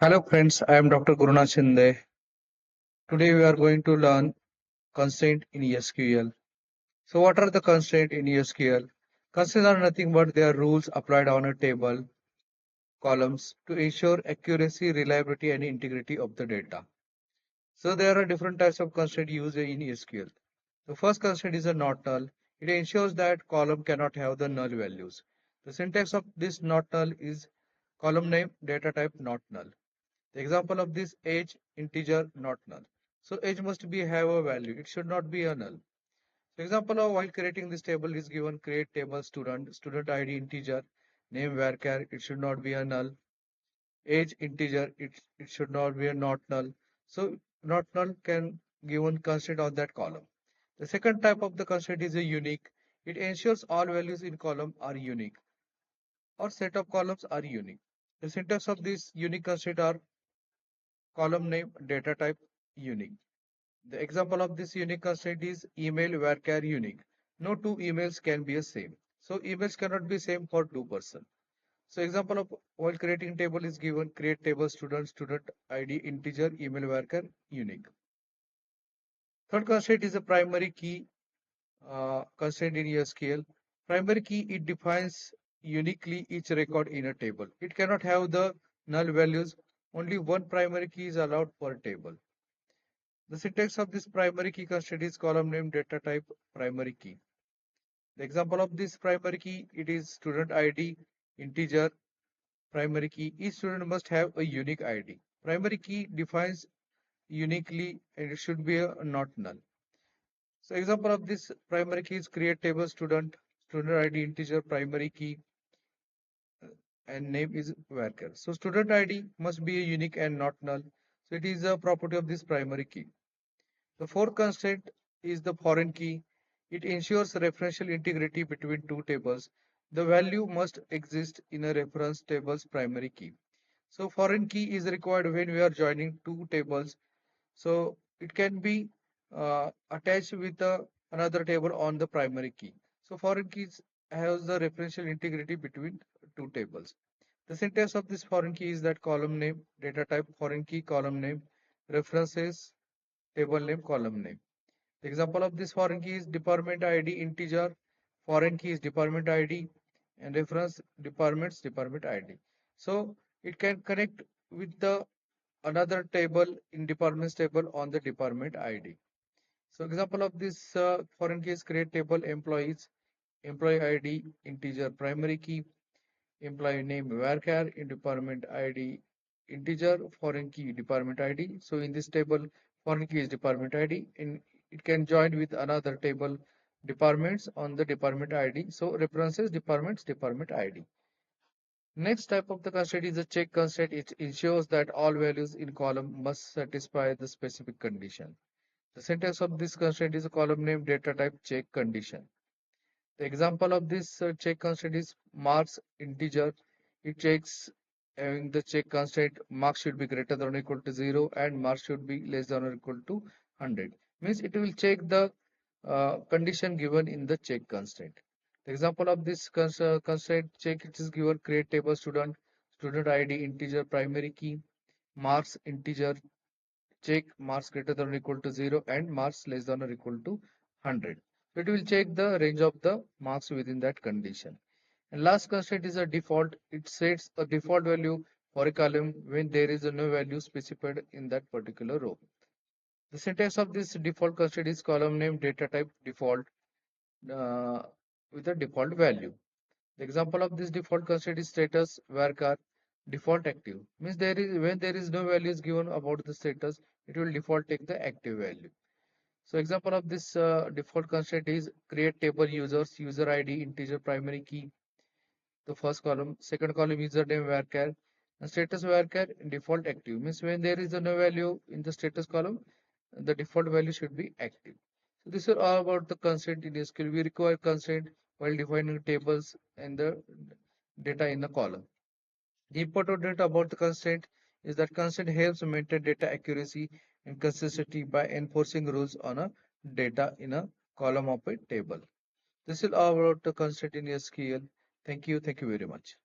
Hello friends, I am Dr. Guruna Shinde. Today we are going to learn constraint in SQL. So what are the constraints in SQL? Constraints are nothing but they are rules applied on a table, columns to ensure accuracy, reliability and integrity of the data. So there are different types of constraints used in SQL. The first constraint is a not null. It ensures that column cannot have the null values. The syntax of this not null is column name, data type not null. The example of this age integer not null. So age must be have a value. It should not be a null. The example of while creating this table is given create table student ID integer, name varchar. It should not be a null. Age integer. It should not be a not null. So not null can given constraint on that column. The second type of the constraint is a unique. It ensures all values in column are unique or set of columns are unique. The syntax of this unique constraint are column name, data type, unique. The example of this unique constraint is email varchar unique. No two emails can be the same. So emails cannot be same for two person. So example of while creating table is given create table student ID integer email varchar unique. Third constraint is a primary key constraint in SQL. Primary key it defines uniquely each record in a table. It cannot have the null values. Only one primary key is allowed per table. The syntax of this primary key constraint is column name data type primary key. The example of this primary key it is student ID integer primary key. Each student must have a unique ID. Primary key defines uniquely and it should be a not null. So example of this primary key is create table student ID integer primary key and name is varchar. So student ID must be a unique and not null. So it is a property of this primary key. The fourth constraint is the foreign key. It ensures referential integrity between two tables. The value must exist in a reference table's primary key. So foreign key is required when we are joining two tables. So it can be attached with another table on the primary key. So foreign keys has the referential integrity between two tables. The syntax of this foreign key is that column name, data type, foreign key, column name, references, table name, column name. The example of this foreign key is department ID integer, foreign key is department ID, and reference departments department ID. So it can connect with the another table in departments table on the department ID. So example of this foreign key is create table employees, employee ID integer primary key, employee name varchar in department ID integer foreign key department ID. So in this table foreign key is department ID and it can join with another table departments on the department ID. So references departments department ID. Next type of the constraint is a check constraint. It ensures that all values in column must satisfy the specific condition. The syntax of this constraint is a column name data type check condition. The example of this check constraint is marks integer. It checks having the check constraint marks should be greater than or equal to 0 and marks should be less than or equal to 100. Means it will check the condition given in the check constraint. The example of this constraint check it is given create table student ID integer primary key marks integer check marks greater than or equal to 0 and marks less than or equal to 100. So it will check the range of the marks within that condition. And last constraint is a default. It sets a default value for a column when there is no value specified in that particular row. The syntax of this default constraint is column name data type default uh, with a default value. The example of this default constraint is status varchar default active. Means there is when there is no values given about the status, it will default take the active value. So example of this default constraint is create table users user ID integer primary key. The first column, second column username varchar and status varchar default active. Means when there is no value in the status column, the default value should be active. So this is all about the constraint in SQL. We require constraint while defining tables and the data in a column. The important data about the constraint is that constraint helps maintain data accuracy and consistency by enforcing rules on a data in a column of a table. This is all about the constraint in SQL. Thank you. Thank you very much.